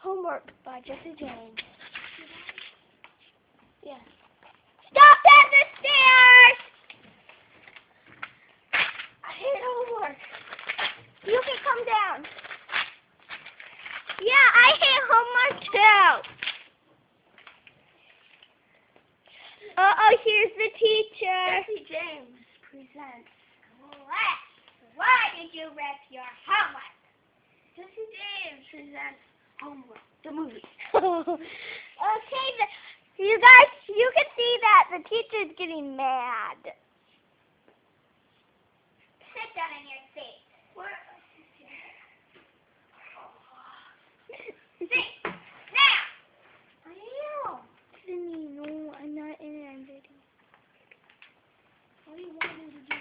Homework by Jesse James. Yeah. Stop at the stairs! I hate homework. You can come down. Yeah, I hate homework too. Uh-oh, here's the teacher. Jesse James presents Class. Why did you rip your homework? Jesse James presents Homework, the movie. Okay, you guys, you can see that the teacher's getting mad. Sit down in your seat. Sit. Now. I am. Sydney, no, I'm not in it. I'm ready. What do you want me to do?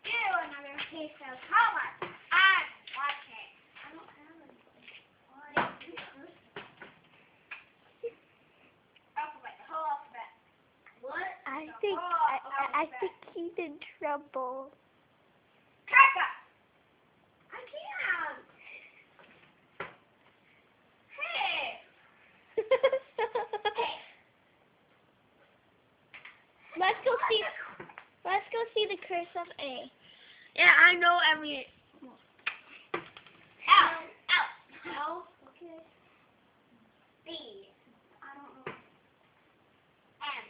Do another piece of homework. I'm watching. I don't have anything. Alphabet, the whole alphabet. What? I think he's in trouble. Kaka! I can't. Hey! Let's go see the curse of A. Yeah, I know every... L. L. Okay. B. I don't know. N.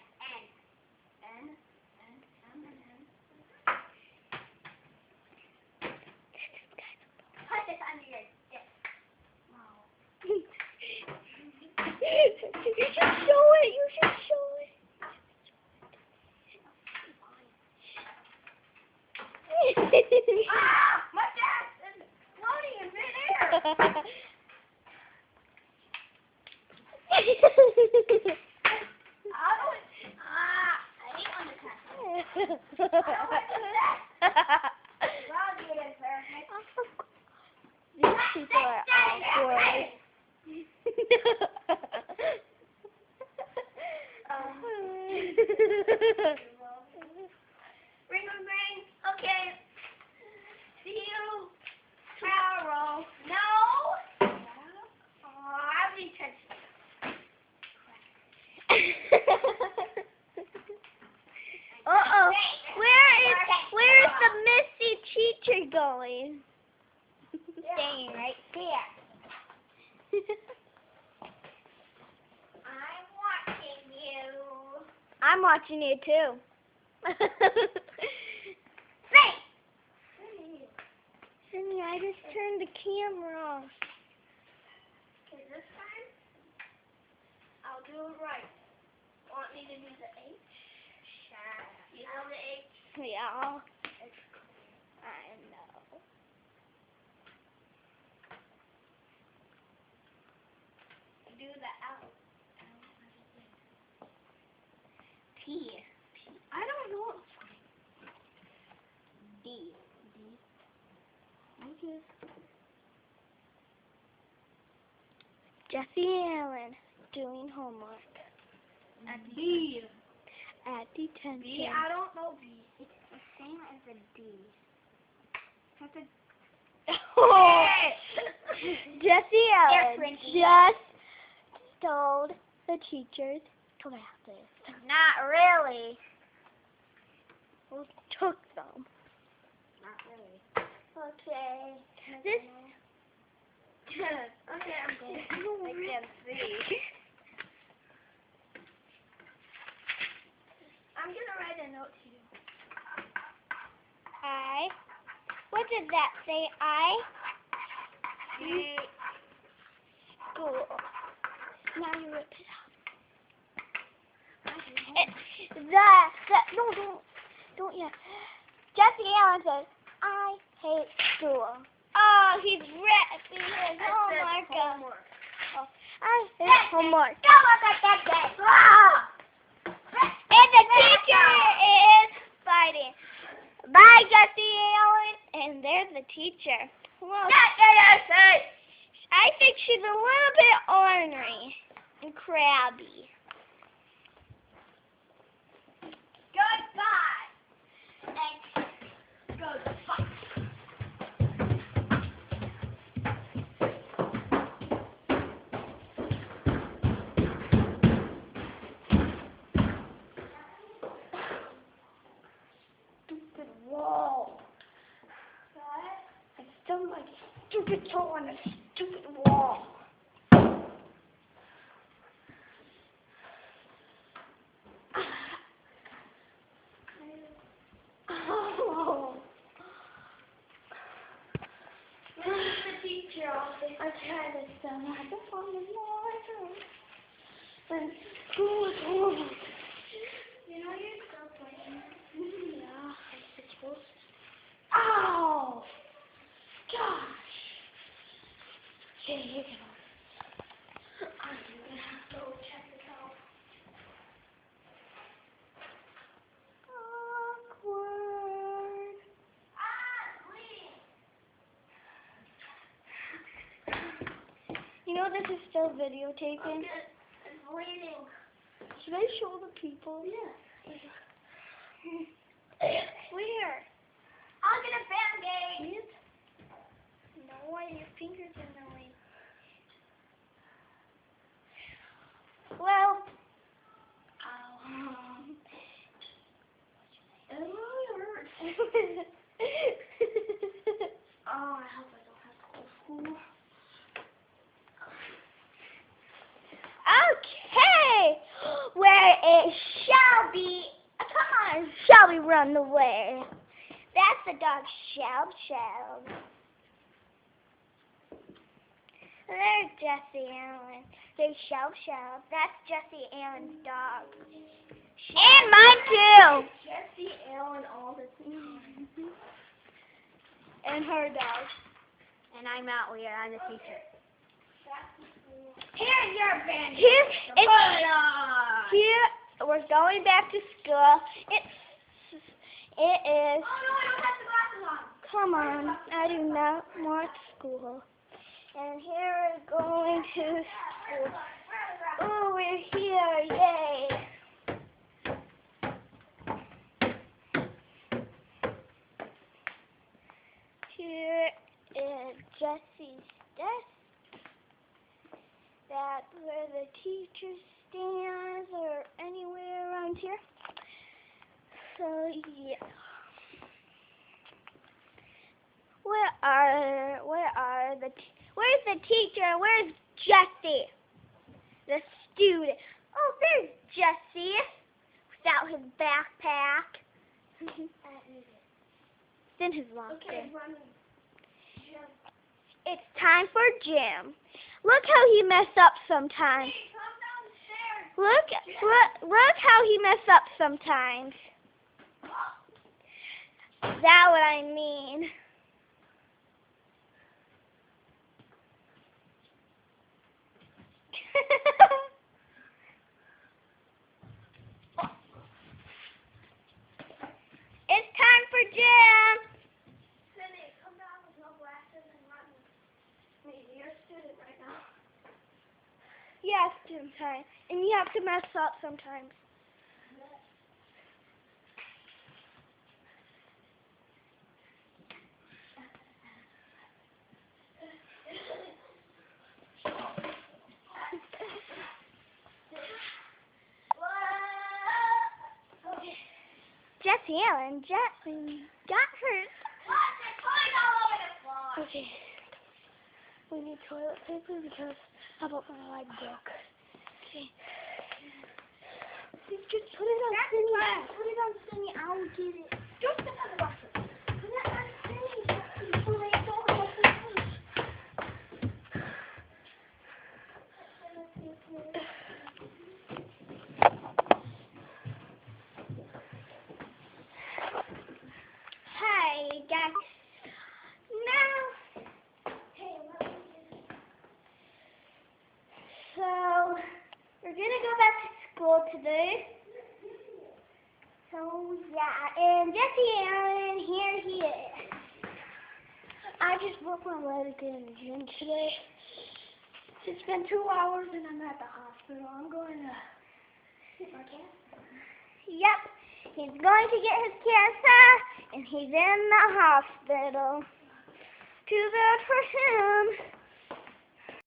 N. Put this under your dick. Wow. You should show it. You should show it. Ah! My dad is floating in midair! I hate when this happens. These people are awkward. Ring. Okay. See you tomorrow. No. I'll be touched. Uh-oh. Where is the missy teacher going? Staying right there. I'm watching you. I'm watching you too. Sydney, I just turned the camera off. Okay, this time I'll do it right. Want me to do the H? Shut up. You know the H? Yeah. I know. Do the L. T. I don't know. D. Okay. Jesse Allen doing homework. At B. At detention. B. I don't know B. It's the same as a D. That's a... Oh. Jesse Allen Frankie. just stole the teacher's glasses. Not really. Well, took them. Not really. Okay. This. Okay, I'm going. I can't see. I'm gonna write a note to you. What did that say? School. Now you rip it up. Don't yet. Jesse Allen says, I hate school. Oh, he's ripping his homework up. Oh, I hate homework. Don't look at that day. And the teacher is fighting. Bye, Jesse Allen. And there's the teacher. Well, I think she's a little bit ornery and crabby. stupid toe on the stupid wall. Oh. This is the teacher office. I tried this so much. I just wanted more. When school is over. You know you're still playing. Yeah, I suppose. Ow! Gosh! Okay, you can. I'm gonna have to go check this out. Awkward. You know this is still videotaping? It's bleeding. Should I show the people? Yeah. Where? I'll get a band-aid. No, why your fingers are annoying. Well, It really hurts. Oh, I hope I don't have to go to school. okay, where it shall be. Come on, shall we run the way? That's the dog, Shelb. There's Jesse Allen. There's Shelb. That's Jesse Allen's dog. And mine too. Jesse Allen all the time. And her dog. And I'm out here. I'm the teacher. Here's your band. Here, we're going back to school. It is. Oh no, I don't have the glasses on. Come on, I do not want school. And here we're going to school. Oh, we're here, yay. Here is Jesse's desk. That's where the teacher stands or anywhere around here. So, yeah. Where's the teacher? Where's Jesse? The student. Oh, there's Jesse. Without his backpack. It's in his locker. Okay, run. It's time for gym. Look how he mess up sometimes. Hey, come downstairs. Look how he mess up sometimes. That's what I mean. It's time for gym. Cindy, come down with no glasses and run. You're a student right now. Yes, gym time. And you have to mess up sometimes. Jesse Allen, Jesse got hurt. There's toys all over the floor. Okay. We need toilet paper because how about my leg broke? Okay. Just put it on Cindy. Put it on Cindy. I'll get it. Don't sit on the buses. Put it on Cindy. So they don't have to move. Hi, guys. Now, so we're gonna go back to school today. So yeah, and Jesse Allen, here he is. I just broke my leg in the gym today. It's been 2 hours and I'm at the hospital. I'm going to get my cancer. Yep, he's going to get his cancer and he's in the hospital. Too bad for him.